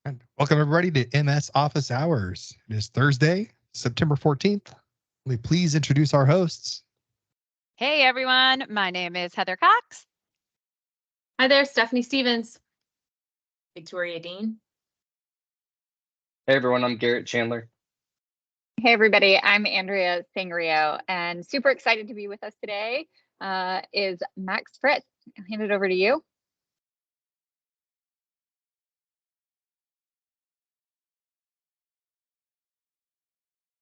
And welcome everybody to MS Office Hours. It is Thursday, September 14th. Will you please introduce our hosts? Hey everyone, my name is Heather Cox. Hi there, Stephanie Stevens. Victoria Dean. Hey everyone, I'm Garrett Chandler. Hey everybody, I'm Andrea Sangrio, and super excited to be with us today is Max Fritz. I'll hand it over to you.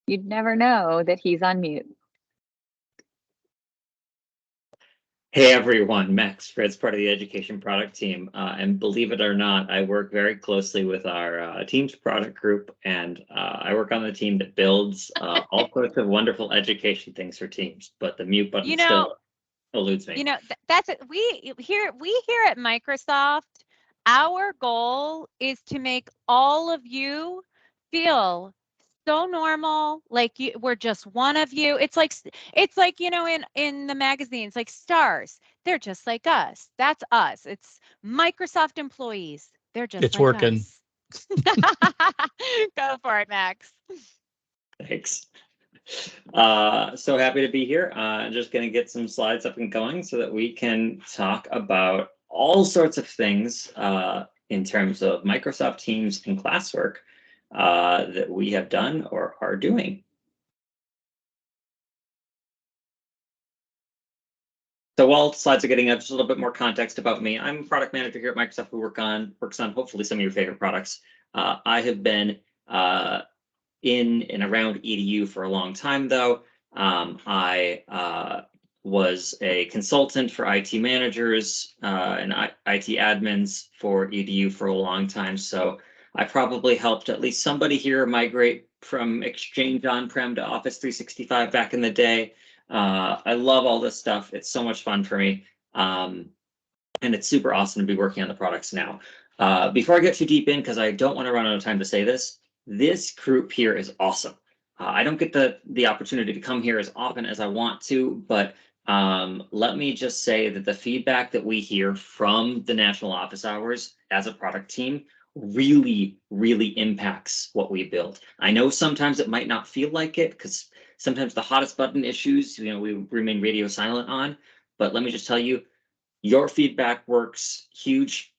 You'd never know that he's on mute. Hey everyone, Max Fritz, part of the education product team. And believe it or not, I work very closely with our Teams product group, and I work on the team that builds all sorts of wonderful education things for Teams, but the mute button still eludes me. You know, that's it. We here at Microsoft, our goal is to make all of you feel so normal, like we're just one of you. It's like you know, in the magazines, like stars, they're just like us. That's us. It's Microsoft employees. They're just it's like working. us. Go for it, Max. Thanks. So happy to be here. Just going to get some slides up and going so that we can talk about all sorts of things in terms of Microsoft Teams and Classwork that we have done or are doing. So while slides are getting up, just a little bit more context about me. I'm a product manager here at Microsoft who works on hopefully some of your favorite products. I have been in and around EDU for a long time, though. I was a consultant for IT managers and IT admins for EDU for a long time. So I probably helped at least somebody here migrate from Exchange on-prem to Office 365 back in the day. I love all this stuff. It's so much fun for me. And it's super awesome to be working on the products now. Before I get too deep in, because I don't want to run out of time to say this group here is awesome. I don't get the opportunity to come here as often as I want to, but let me just say that the feedback that we hear from the National Office Hours as a product team really, really impacts what we build. I know sometimes it might not feel like it because sometimes the hottest button issues, you know, we remain radio silent on, but let me just tell you, your feedback works. Huge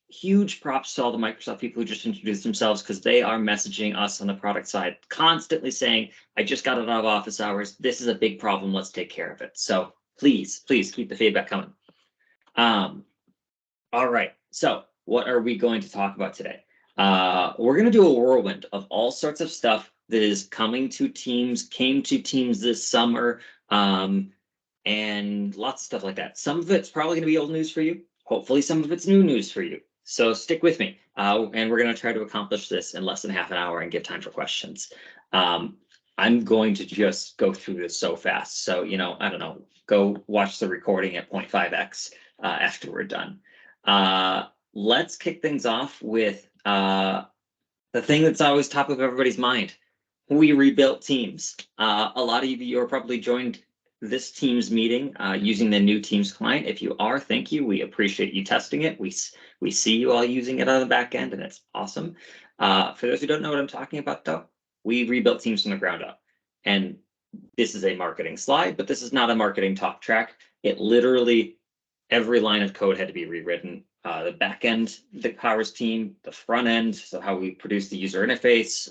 props to all the Microsoft people who just introduced themselves, because they are messaging us on the product side, constantly saying, I just got it out of office hours. This is a big problem. Let's take care of it. So please keep the feedback coming. All right. So what are we going to talk about today? We're going to do a whirlwind of all sorts of stuff that is coming to Teams, came to Teams this summer, and lots of stuff like that. Some of it's probably going to be old news for you. Hopefully some of it's new news for you. So stick with me, and we're going to try to accomplish this in less than half an hour and give time for questions. I'm going to just go through this so fast. So, you know, I don't know, go watch the recording at 0.5x after we're done. Let's kick things off with the thing that's always top of everybody's mind. We rebuilt Teams. A lot of you are probably joined this Teams meeting using the new Teams client. If you are, thank you. We appreciate you testing it. We see you all using it on the back end, and it's awesome. For those who don't know what I'm talking about, though, we rebuilt Teams from the ground up. And this is a marketing slide, but this is not a marketing talk track. It literally, every line of code had to be rewritten. The back end that powers Team, the front end, so how we produce the user interface,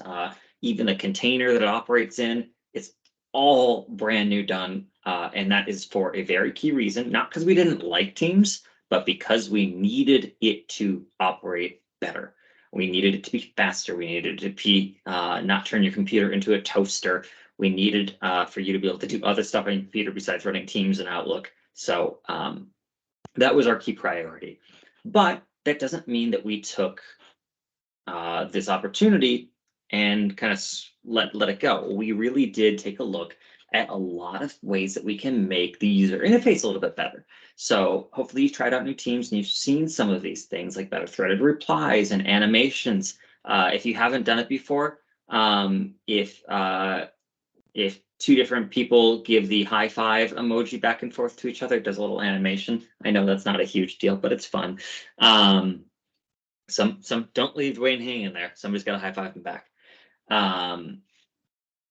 even the container that it operates in, it's all brand new done. And that is for a very key reason, not because we didn't like Teams, but because we needed it to operate better. We needed it to be faster. We needed it to be not turn your computer into a toaster. We needed for you to be able to do other stuff on your computer besides running Teams and Outlook. So that was our key priority. But that doesn't mean that we took this opportunity and kind of let it go. We really did take a look at a lot of ways that we can make the user interface a little bit better. So hopefully you've tried out new Teams and you've seen some of these things like better threaded replies and animations. If you haven't done it before, if two different people give the high five emoji back and forth to each other, it does a little animation. I know that's not a huge deal, but it's fun. Some don't leave Dwayne hanging there. Somebody's got to high five him back.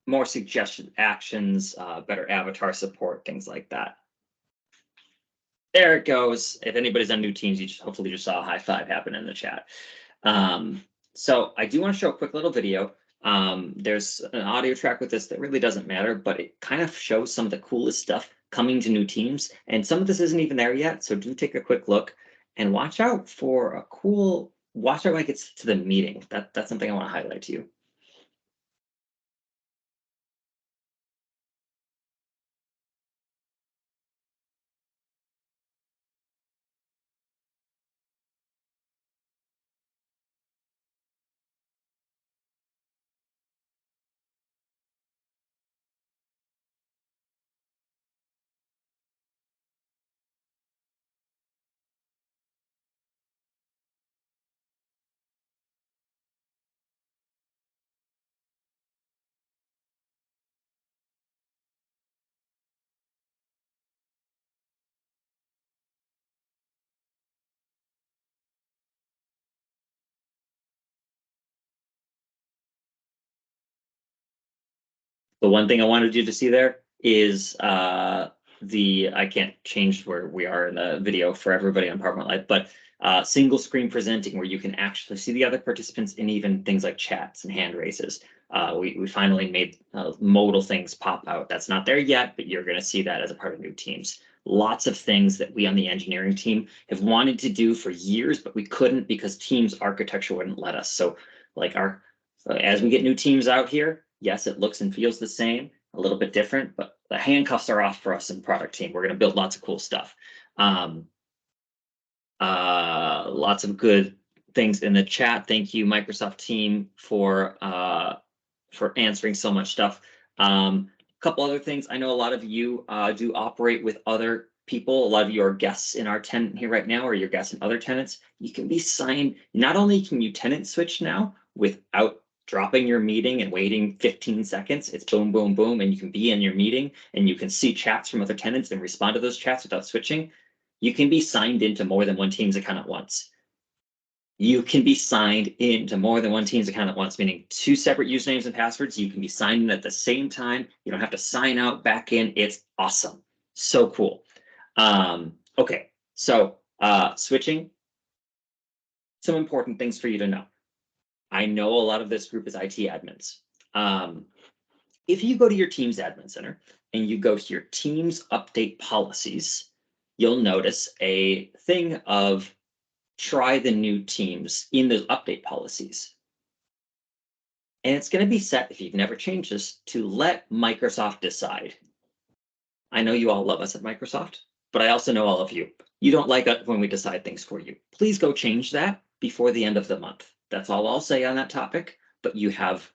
More suggested actions, better avatar support, things like that. There it goes. If anybody's on new teams, you hopefully just saw a high five happen in the chat. So I do want to show a quick little video. There's an audio track with this that really doesn't matter, but it kind of shows some of the coolest stuff coming to new teams. And some of this isn't even there yet. So do take a quick look and watch out for a cool, watch out when it gets to the meeting. That's something I want to highlight to you. The one thing I wanted you to see there is I can't change where we are in the video for everybody on PowerPoint Live, but single screen presenting where you can actually see the other participants and even things like chats and hand raises. We finally made modal things pop out. That's not there yet, but you're going to see that as a part of new teams. Lots of things that we on the engineering team have wanted to do for years, but we couldn't because Teams architecture wouldn't let us. So like as we get new teams out here, yes, it looks and feels the same, a little bit different, but the handcuffs are off for us in product team. We're going to build lots of cool stuff. Lots of good things in the chat. Thank you, Microsoft team, for answering so much stuff. Couple other things. I know a lot of you do operate with other people. A lot of you are guests in our tenant here right now, or your guests in other tenants. You can be signed. Not only can you tenant switch now without dropping your meeting and waiting 15 seconds, it's boom, boom, boom, and you can be in your meeting and you can see chats from other tenants and respond to those chats without switching. You can be signed into more than one Teams account at once. You can be signed into more than one Teams account at once, meaning 2 separate usernames and passwords. You can be signed in at the same time. You don't have to sign out, back in. It's awesome. So cool. Okay, so switching. Some important things for you to know. I know a lot of this group is IT admins. If you go to your Teams admin center and you go to your Teams update policies, you'll notice a thing of try the new Teams in those update policies. And it's going to be set, if you've never changed this, to let Microsoft decide. I know you all love us at Microsoft, but I also know all of you. You don't like it when we decide things for you. Please go change that before the end of the month. That's all I'll say on that topic, but you have,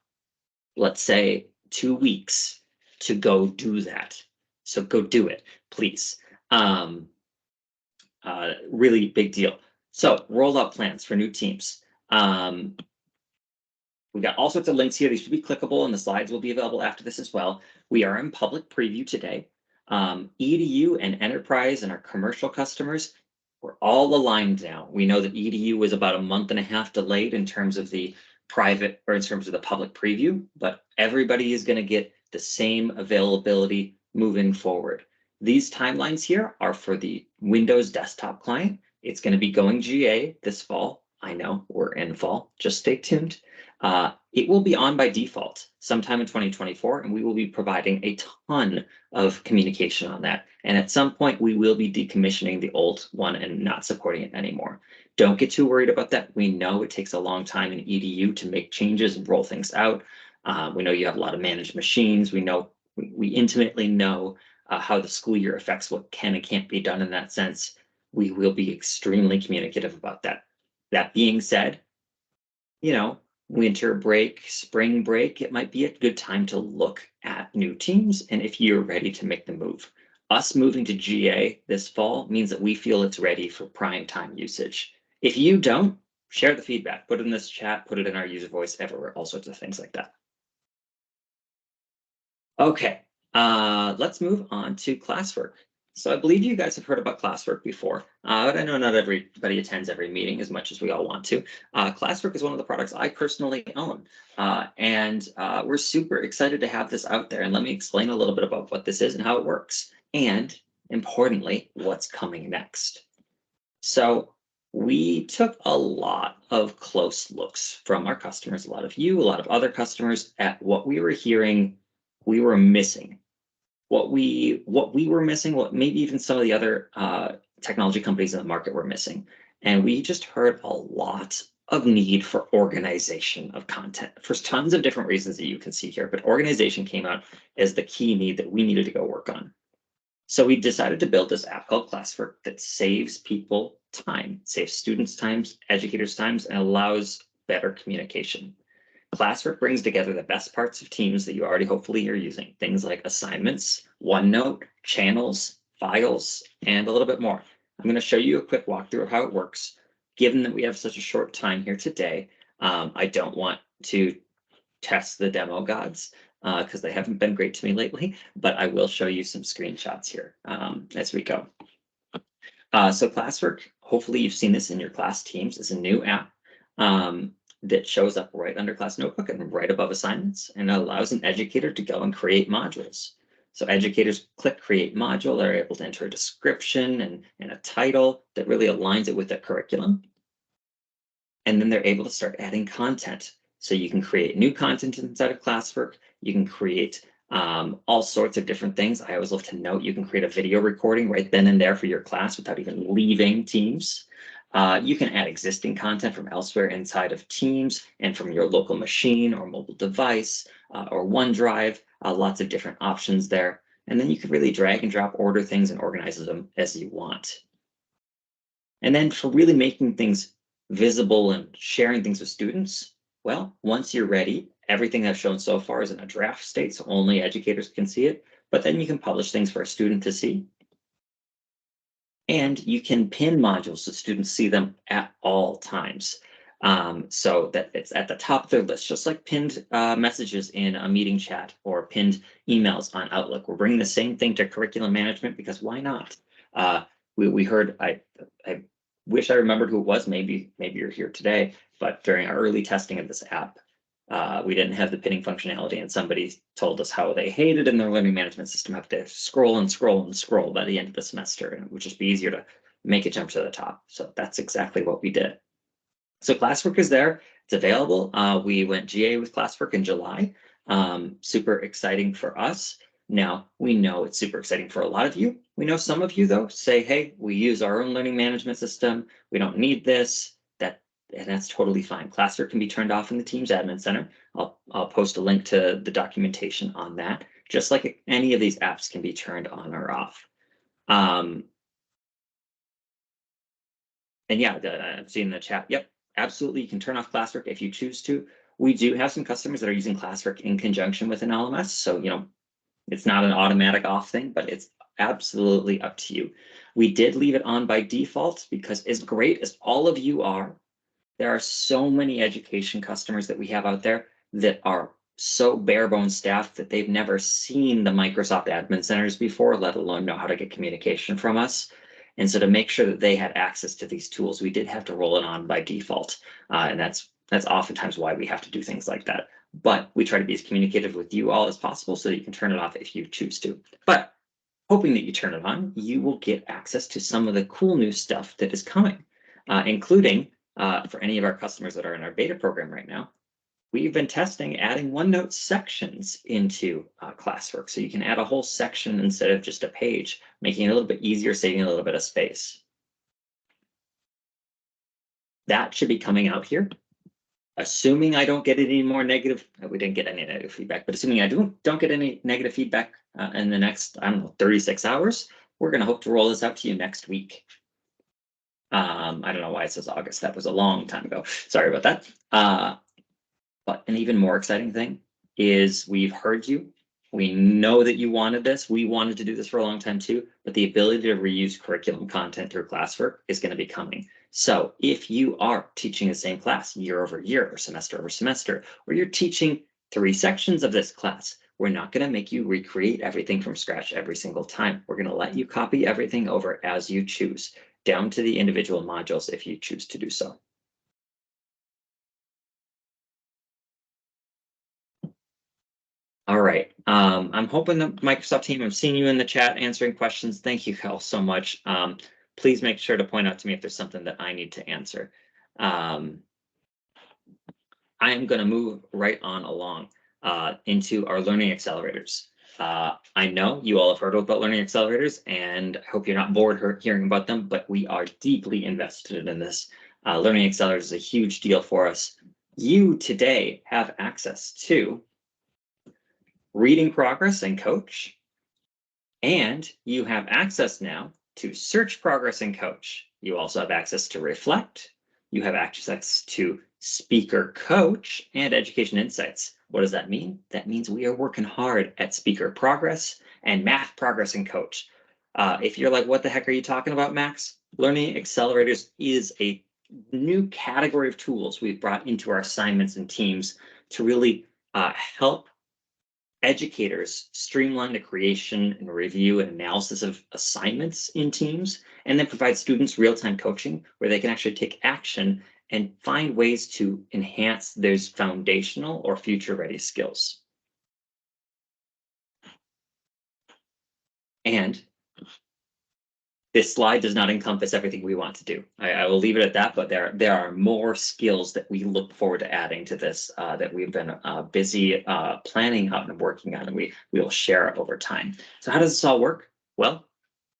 let's say, 2 weeks to go do that. So go do it, please. Really big deal. So rollout plans for new teams. We've got all sorts of links here. These should be clickable and the slides will be available after this as well. We are in public preview today. EDU and enterprise and our commercial customers, we're all aligned now. We know that EDU was about a month and a half delayed in terms of the private or in terms of the public preview, but everybody is going to get the same availability moving forward. These timelines here are for the Windows desktop client. It's going to be going GA this fall. I know we're in fall, just stay tuned. It will be on by default sometime in 2024, and we will be providing a ton of communication on that. And at some point, we will be decommissioning the old one and not supporting it anymore. Don't get too worried about that. We know it takes a long time in EDU to make changes and roll things out. We know you have a lot of managed machines. We know we intimately know how the school year affects what can and can't be done in that sense. We will be extremely communicative about that. That being said, you know, winter break, spring break, it might be a good time to look at new teams and if you're ready to make the move. Us moving to GA this fall means that we feel it's ready for prime time usage. If you don't, share the feedback, put it in this chat, put it in our user voice everywhere, all sorts of things like that. Okay, let's move on to Classwork. So I believe you guys have heard about Classwork before, but I know not everybody attends every meeting as much as we all want to. Classwork is one of the products I personally own, and we're super excited to have this out there. And let me explain a little bit about what this is and how it works, and importantly, what's coming next. So we took a lot of close looks from our customers, a lot of you, a lot of other customers, at what we were hearing we were missing. What we were missing, what maybe even some of the other technology companies in the market were missing. And we just heard a lot of need for organization of content for tons of different reasons that you can see here, but organization came out as the key need that we needed to go work on. So we decided to build this app called Classwork that saves people time, saves students' times, educators' times, and allows better communication. Classwork brings together the best parts of Teams that you already hopefully are using, things like assignments, OneNote, channels, files, and a little bit more. I'm going to show you a quick walkthrough of how it works. Given that we have such a short time here today, I don't want to test the demo gods because they haven't been great to me lately, but I will show you some screenshots here as we go. So Classwork, hopefully you've seen this in your class Teams, is a new app that shows up right under Class Notebook and right above assignments, and allows an educator to go and create modules. So educators click create module, they're able to enter a description and a title that really aligns it with their curriculum. And then they're able to start adding content. So you can create new content inside of Classwork. You can create all sorts of different things. I always love to note you can create a video recording right then and there for your class without even leaving Teams. You can add existing content from elsewhere inside of Teams and from your local machine or mobile device or OneDrive, lots of different options there. And then you can really drag and drop, order things and organize them as you want. And then for really making things visible and sharing things with students, well, once you're ready, everything I've shown so far is in a draft state, so only educators can see it, but then you can publish things for a student to see. And you can pin modules so students see them at all times. So that it's at the top of their list, just like pinned messages in a meeting chat or pinned emails on Outlook. We're bringing the same thing to curriculum management because why not? We heard, I wish I remembered who it was, maybe you're here today, but during our early testing of this app, we didn't have the pinning functionality, and somebody told us how they hated in their learning management system have to scroll and scroll and scroll by the end of the semester, and it would just be easier to make it jump to the top. So that's exactly what we did. So Classwork is there, it's available. We went GA with Classwork in July. Super exciting for us. Now, we know it's super exciting for a lot of you. We know some of you, though, say, hey, we use our own learning management system. We don't need this. And that's totally fine. Classwork can be turned off in the Teams Admin Center. I'll post a link to the documentation on that, just like any of these apps can be turned on or off. And yeah, I'm seeing in the chat, yep, absolutely, you can turn off Classwork if you choose to. We do have some customers that are using Classwork in conjunction with an LMS, so it's not an automatic off thing, but it's absolutely up to you. We did leave it on by default because as great as all of you are, there are so many education customers that we have out there that are so bare bones staffed that they've never seen the Microsoft admin centers before, let alone know how to get communication from us. And so to make sure that they had access to these tools, we did have to roll it on by default. And that's oftentimes why we have to do things like that. But we try to be as communicative with you all as possible so that you can turn it off if you choose to. But hoping that you turn it on, you will get access to some of the cool new stuff that is coming, including for any of our customers that are in our beta program right now, we've been testing adding OneNote sections into Classwork. So you can add a whole section instead of just a page, making it a little bit easier, saving a little bit of space. That should be coming out here. Assuming I don't get any more negative, we didn't get any negative feedback, but assuming I don't get any negative feedback in the next, 36 hours, we're going to hope to roll this out to you next week. I don't know why it says August. That was a long time ago. Sorry about that. But an even more exciting thing is we've heard you. We know that you wanted this. We wanted to do this for a long time too, but the ability to reuse curriculum content through Classwork is going to be coming. So if you are teaching the same class year over year or semester over semester, or you're teaching 3 sections of this class, we're not going to make you recreate everything from scratch every single time. We're going to let you copy everything over as you choose, down to the individual modules if you choose to do so. All right, I'm hoping the Microsoft team, I'm seeing you in the chat answering questions. Thank you all so much. Please make sure to point out to me if there's something that I need to answer. I am going to move right on along into our learning accelerators. I know you all have heard about learning accelerators, and I hope you're not bored hearing about them, but we are deeply invested in this. Learning accelerators is a huge deal for us. You today have access to Reading Progress and Coach, and you have access now to Search Progress and Coach. You also have access to Reflect. You have access to Speaker Coach and Education Insights. What does that mean? That means we are working hard at Speaker Progress and Math Progress and Coach. If you're like, what the heck are you talking about, Max? Learning Accelerators is a new category of tools we've brought into our assignments and teams to really help educators streamline the creation and review and analysis of assignments in teams, and then provide students real-time coaching where they can actually take action and find ways to enhance those foundational or future-ready skills. And this slide does not encompass everything we want to do. I will leave it at that, but there are more skills that we look forward to adding to this that we've been busy planning out and working on, and we will share over time. So how does this all work? Well,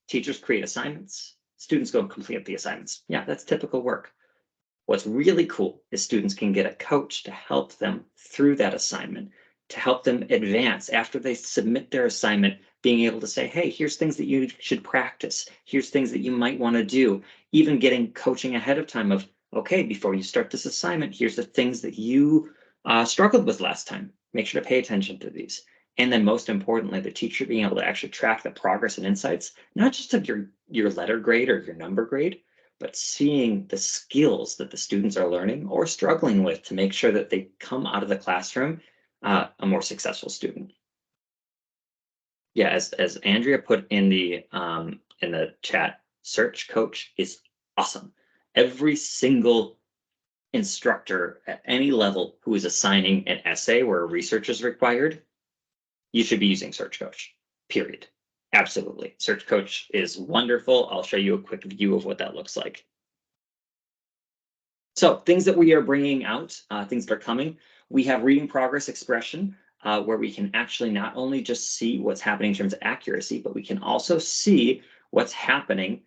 teachers create assignments, students go and complete the assignments. Yeah, that's typical work. What's really cool is students can get a coach to help them through that assignment, to help them advance after they submit their assignment, being able to say, hey, here's things that you should practice. Here's things that you might want to do. Even getting coaching ahead of time of, okay, before you start this assignment, here's the things that you struggled with last time. Make sure to pay attention to these. And then most importantly, the teacher being able to actually track the progress and insights, not just of your letter grade or your number grade, but seeing the skills that the students are learning or struggling with to make sure that they come out of the classroom a more successful student. Yeah, as Andrea put in the chat, Search Coach is awesome. Every single instructor at any level who is assigning an essay where research is required, you should be using Search Coach, period. Absolutely. Search Coach is wonderful. I'll show you a quick view of what that looks like. So things that we are bringing out, things that are coming. We have Reading Progress Expression, where we can actually not only just see what's happening in terms of accuracy, but we can also see what's happening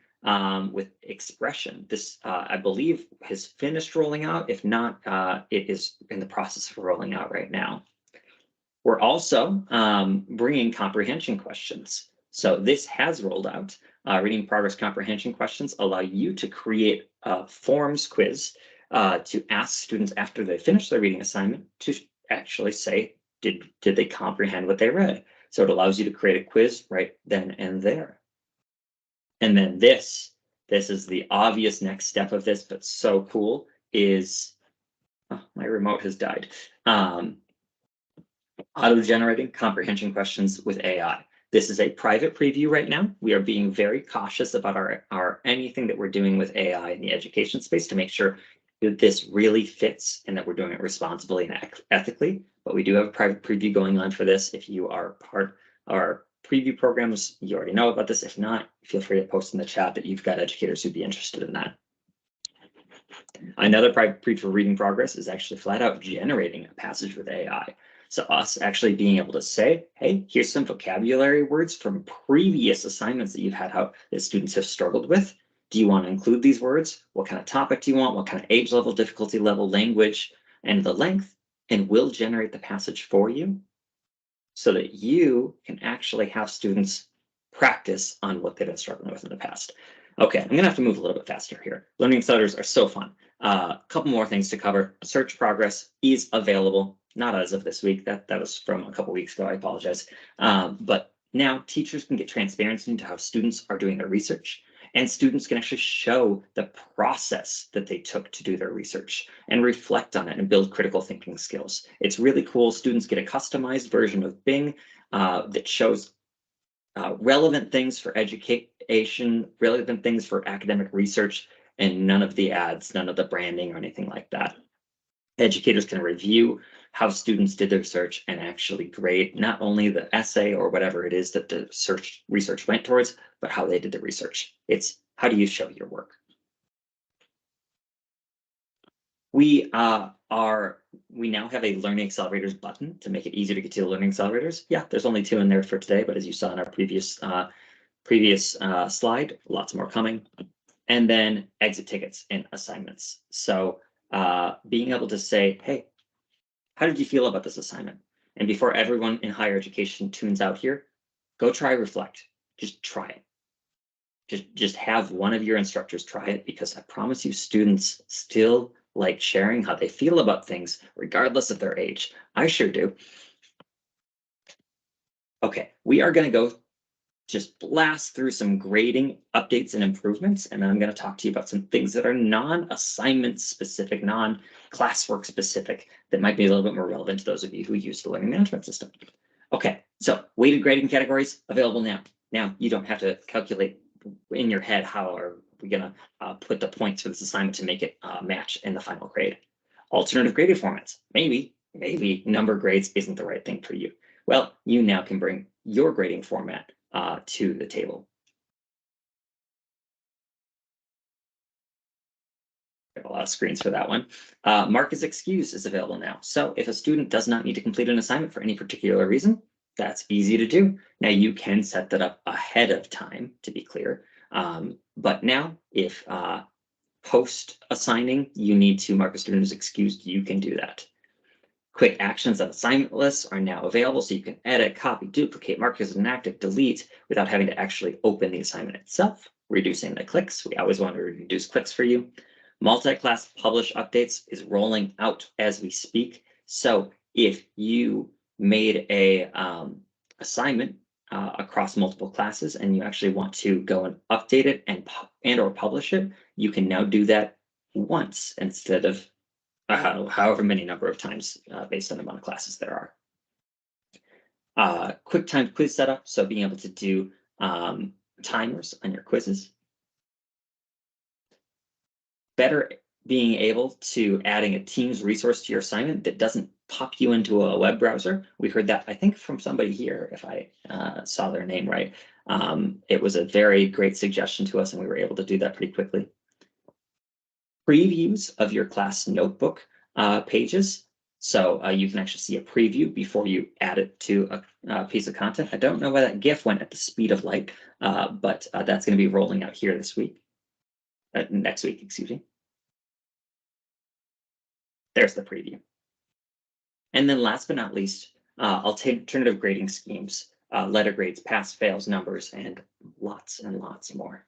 with expression. This, I believe, has finished rolling out. If not, it is in the process of rolling out right now. We're also bringing comprehension questions. So this has rolled out. Reading Progress Comprehension questions allow you to create a forms quiz to ask students after they finish their reading assignment to actually say, did they comprehend what they read? So it allows you to create a quiz right then and there. And then this is the obvious next step of this, but so cool, is, oh, my remote has died. Auto-generating comprehension questions with AI. This is a private preview right now. We are being very cautious about our anything that we're doing with AI in the education space to make sure that this really fits and that we're doing it responsibly and ethically. But we do have a private preview going on for this. If you are part of our preview programs, you already know about this. If not, feel free to post in the chat that you've got educators who'd be interested in that. Another private preview for Reading Progress is actually flat out generating a passage with AI. So us actually being able to say, hey, here's some vocabulary words from previous assignments that you've had out that students have struggled with. Do you want to include these words? What kind of topic do you want? What kind of age level, difficulty level, language, and the length? And we'll generate the passage for you so that you can actually have students practice on what they've been struggling with in the past. Okay, I'm gonna have to move a little bit faster here. Learning Accelerators are so fun. A couple more things to cover. Search Progress is available. Not as of this week, that was from a couple weeks ago, I apologize. But now teachers can get transparency into how students are doing their research. And students can actually show the process that they took to do their research and reflect on it and build critical thinking skills. It's really cool. Students get a customized version of Bing that shows relevant things for education, relevant things for academic research, and none of the ads, none of the branding or anything like that. Educators can review how students did their search and actually grade not only the essay or whatever it is that the research went towards, but how they did the research. It's how do you show your work? We now have a Learning Accelerators button to make it easier to get to the Learning Accelerators. Yeah, there's only 2 in there for today, but as you saw in our previous slide, lots more coming. And then exit tickets and assignments. So being able to say, hey, how did you feel about this assignment? And before everyone in higher education tunes out here, go try Reflect. Just try it. Just have one of your instructors try it, because I promise you students still like sharing how they feel about things, regardless of their age. I sure do. Okay, we are going to go just blast through some grading updates and improvements, and then I'm going to talk to you about some things that are non-assignment specific, non-classwork specific, that might be a little bit more relevant to those of you who use the learning management system. Okay, so weighted grading categories available now. Now you don't have to calculate in your head how are we going to put the points for this assignment to make it match in the final grade. Alternative grading formats. Maybe number grades isn't the right thing for you. Well, you now can bring your grading format to the table. I have a lot of screens for that one. Mark as excused is available now. So if a student does not need to complete an assignment for any particular reason, that's easy to do. Now you can set that up ahead of time, to be clear. But now if post assigning, you need to mark a student as excused, you can do that. Quick actions on assignment lists are now available, so you can edit, copy, duplicate, mark as inactive, delete without having to actually open the assignment itself, reducing the clicks. We always want to reduce clicks for you. Multi-class publish updates is rolling out as we speak. So if you made a assignment across multiple classes and you actually want to go and update it and or publish it, you can now do that once instead of however many number of times based on the amount of classes there are. Quick time quiz setup, so being able to do timers on your quizzes. Better being able to adding a Teams resource to your assignment that doesn't pop you into a web browser. We heard that, I think, from somebody here, if I saw their name right. It was a very great suggestion to us, and we were able to do that pretty quickly. Previews of your class notebook pages. So you can actually see a preview before you add it to a piece of content. I don't know why that GIF went at the speed of light, but that's going to be rolling out here this week. Next week, excuse me. There's the preview. And then last but not least, alternative grading schemes, letter grades, pass, fails, numbers, and lots more.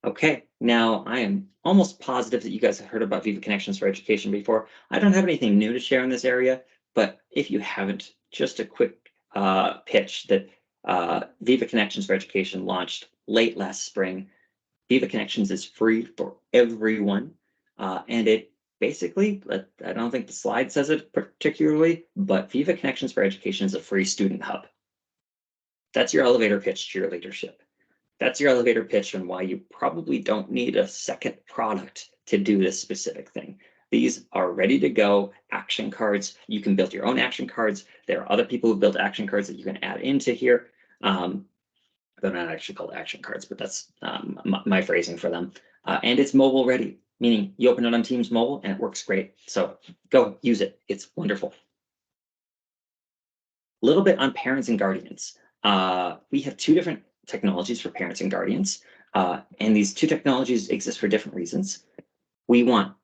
Okay, now I am almost positive that you guys have heard about Viva Connections for Education before. I don't have anything new to share in this area, but if you haven't, just a quick pitch that Viva Connections for Education launched late last spring. Viva Connections is free for everyone, and it basically, I don't think the slide says it particularly, but Viva Connections for Education is a free student hub. That's your elevator pitch to your leadership. That's your elevator pitch on why you probably don't need a second product to do this specific thing. These are ready to go action cards. You can build your own action cards. There are other people who build action cards that you can add into here. They're not actually called action cards, but that's my phrasing for them. And it's mobile ready, meaning you open it on Teams mobile and it works great. So go use it. It's wonderful. A little bit on parents and guardians. We have 2 different technologies for parents and guardians, and these 2 technologies exist for different reasons. We want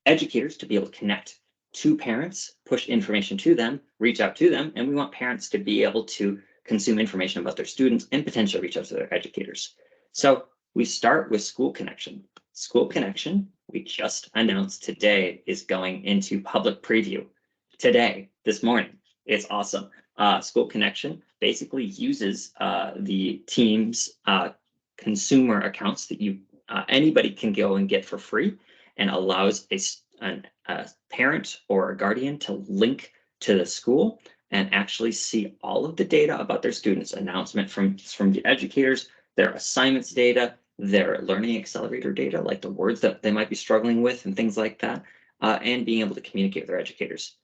educators to be able to connect to parents, push information to them, reach out to them, and we want parents to be able to consume information about their students and potentially reach out to their educators. So we start with School Connection. School Connection, we just announced today, is going into public preview today, this morning. It's awesome. School Connection basically uses the Teams consumer accounts that anybody can go and get for free, and allows a parent or a guardian to link to the school and actually see all of the data about their students, announcement from the educators, their assignments data, their learning accelerator data, like the words that they might be struggling with and things like that, and being able to communicate with their educators.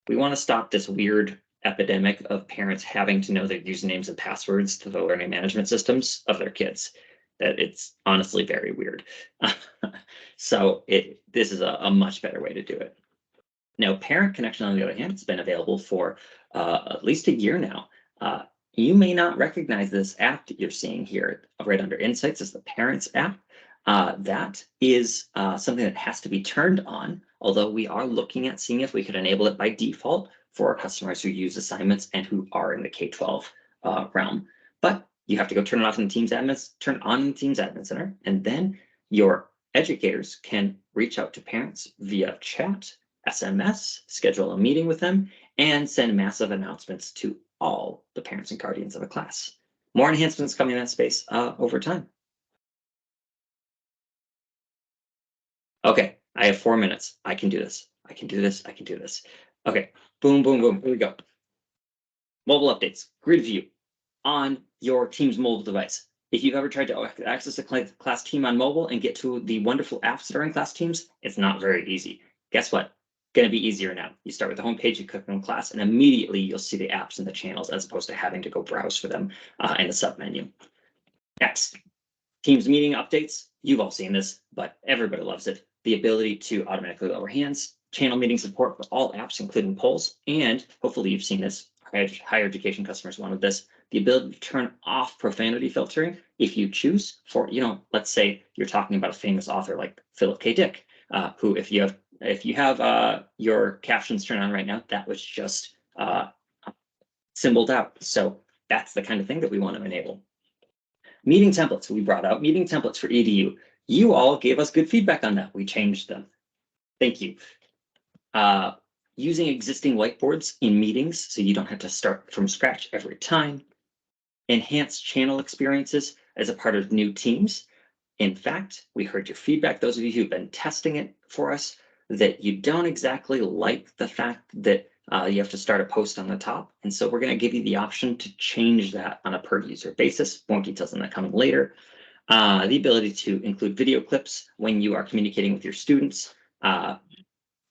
We want to stop this weird epidemic of parents having to know their usernames and passwords to the learning management systems of their kids. That it's honestly very weird. So this is a much better way to do it. Now, Parent Connection, on the other hand, has been available for at least a year now. You may not recognize this app that you're seeing here right under Insights as the Parents app. That is something that has to be turned on, although we are looking at seeing if we could enable it by default for our customers who use assignments and who are in the K-12 realm. But you have to go turn it off in the Teams admins, turn it on in the Teams Admin Center, and then your educators can reach out to parents via chat, SMS, schedule a meeting with them, and send massive announcements to all the parents and guardians of a class. More enhancements coming in that space over time. Okay, I have 4 minutes. I can do this. I can do this. I can do this. Okay, boom, boom, boom. Here we go. Mobile updates, grid view on your Teams mobile device. If you've ever tried to access a class team on mobile and get to the wonderful apps that are in class teams, it's not very easy. Guess what? Going to be easier now. You start with the home page, you click on class, and immediately you'll see the apps and the channels as opposed to having to go browse for them in the submenu. Next, Teams meeting updates. You've all seen this, but everybody loves it. The ability to automatically lower hands, channel meeting support for all apps, including polls, and hopefully you've seen this. Higher education customers wanted this. The ability to turn off profanity filtering if you choose for, let's say you're talking about a famous author like Philip K. Dick, who if you have your captions turned on right now, that was just symboled out. So that's the kind of thing that we want to enable. Meeting templates, we brought out meeting templates for EDU. You all gave us good feedback on that. We changed them. Thank you. Using existing whiteboards in meetings so you don't have to start from scratch every time. Enhanced channel experiences as a part of new teams. In fact, we heard your feedback, those of you who've been testing it for us, that you don't exactly like the fact that you have to start a post on the top. And so we're going to give you the option to change that on a per user basis. More details on that coming later. The ability to include video clips when you are communicating with your students.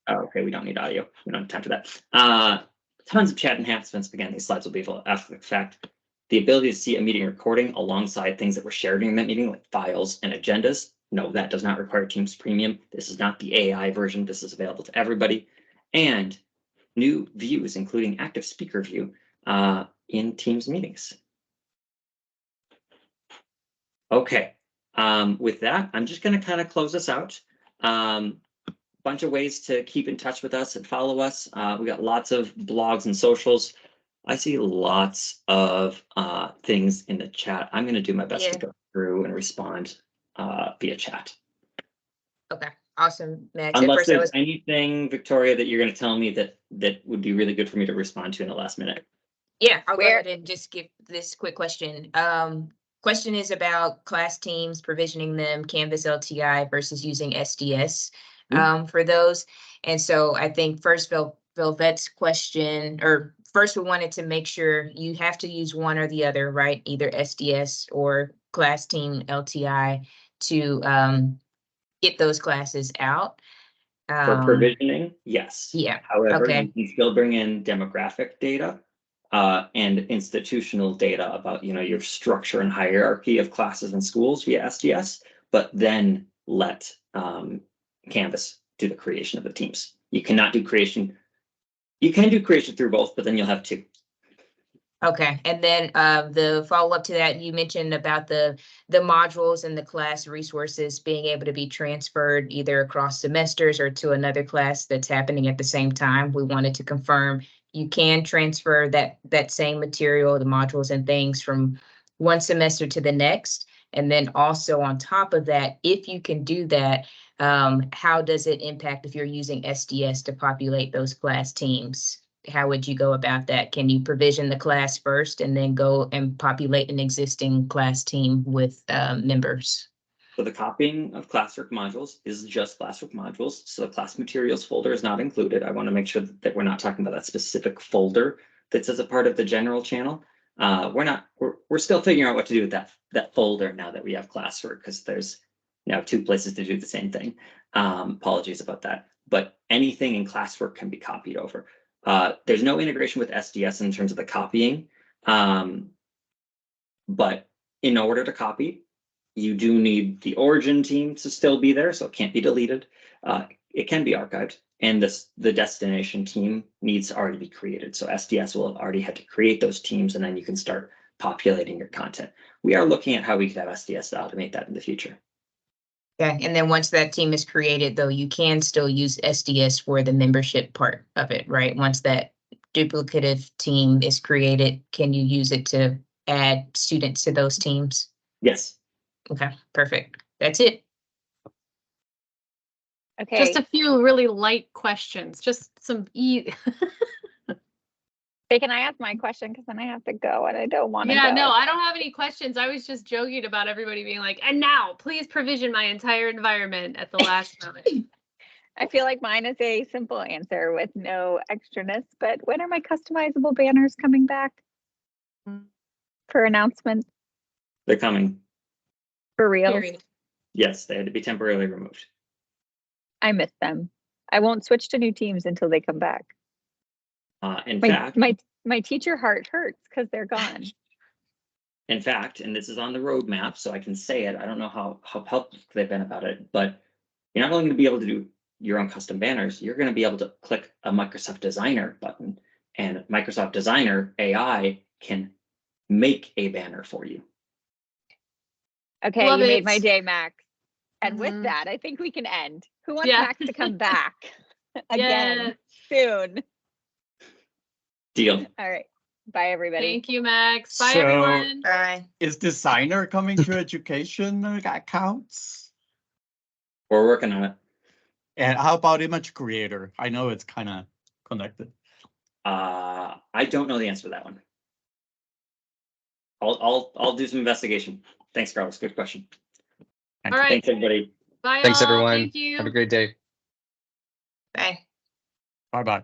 Okay, we don't need audio. We don't have time for that. Tons of chat enhancements. Again, these slides will be after the fact. The ability to see a meeting recording alongside things that were shared during that meeting, like files and agendas. No, that does not require Teams Premium. This is not the AI version. This is available to everybody. And new views, including active speaker view in Teams meetings. Okay, with that, I'm just going to kind of close us out. Bunch of ways to keep in touch with us and follow us. We got lots of blogs and socials. I see lots of things in the chat. I'm going to do my best to go through and respond via chat. Okay, awesome, Max. Unless there's anything, Victoria, that you're going to tell me that would be really good for me to respond to in the last minute. Yeah, I'll go ahead and just give this quick question. Question is about class teams, provisioning them, Canvas LTI versus using SDS for those. And so I think first Velvet's question, or first we wanted to make sure you have to use one or the other, right? Either SDS or class team LTI to get those classes out. For provisioning, yes. Yeah. However, you can still bring in demographic data and institutional data about, your structure and hierarchy of classes and schools via SDS, but then let Canvas do the creation of the teams. You cannot do creation. You can do creation through both, but then you'll have two. Okay, and then the follow-up to that, you mentioned about the modules and the class resources being able to be transferred either across semesters or to another class that's happening at the same time. We wanted to confirm you can transfer that same material, the modules and things from one semester to the next. And then also on top of that, if you can do that, how does it impact if you're using SDS to populate those class teams? how would you go about that? Can you provision the class first and then go and populate an existing class team with members? So the copying of Classwork modules is just Classwork modules. So the class materials folder is not included. I want to make sure that we're not talking about that specific folder that's as a part of the general channel. We're still figuring out what to do with that folder now that we have Classwork, because there's now 2 places to do the same thing. Apologies about that. But anything in Classwork can be copied over. There's no integration with SDS in terms of the copying. But in order to copy, you do need the origin team to still be there, so it can't be deleted. It can be archived, and the destination team needs to already be created. So SDS will have already had to create those teams, and then you can start populating your content. We are looking at how we could have SDS to automate that in the future. Okay, and then once that team is created, though, you can still use SDS for the membership part of it, right? Once that duplicative team is created, can you use it to add students to those teams? Yes. Okay, perfect. That's it. Okay. Just a few really light questions, just some Hey, can I ask my question? Because then I have to go and I don't want to Yeah, go. no, I don't have any questions. I was just joking about everybody being like, and now please provision my entire environment at the last moment. I feel like mine is a simple answer with no extraness, but when are my customizable banners coming back for announcements? They're coming. For real? Period. Yes, they had to be temporarily removed. I miss them. I won't switch to new teams until they come back. In My teacher heart hurts because they're gone. In fact, and this is on the roadmap, so I can say it. I don't know how helpful they've been about it, but you're not only going to be able to do your own custom banners, you're going to be able to click a Microsoft Designer button, and Microsoft Designer AI can make a banner for you. Okay, Love you it. made my day, Max. And with Mhm. that, I think we can end. Who wants Yeah. Max to come back again soon? Deal. All right. Bye, everybody. Thank you, Max. Bye, So- everyone. Bye. Is designer coming to education accounts? We're working on it. And how about image creator? I know it's kind of connected. I don't know the answer to that one. I'll do some investigation. Thanks, Carlos. Good question. All right. Thanks, everybody. Bye, Thanks, all. everyone. Thank you. Have a great day. Bye. Bye-bye.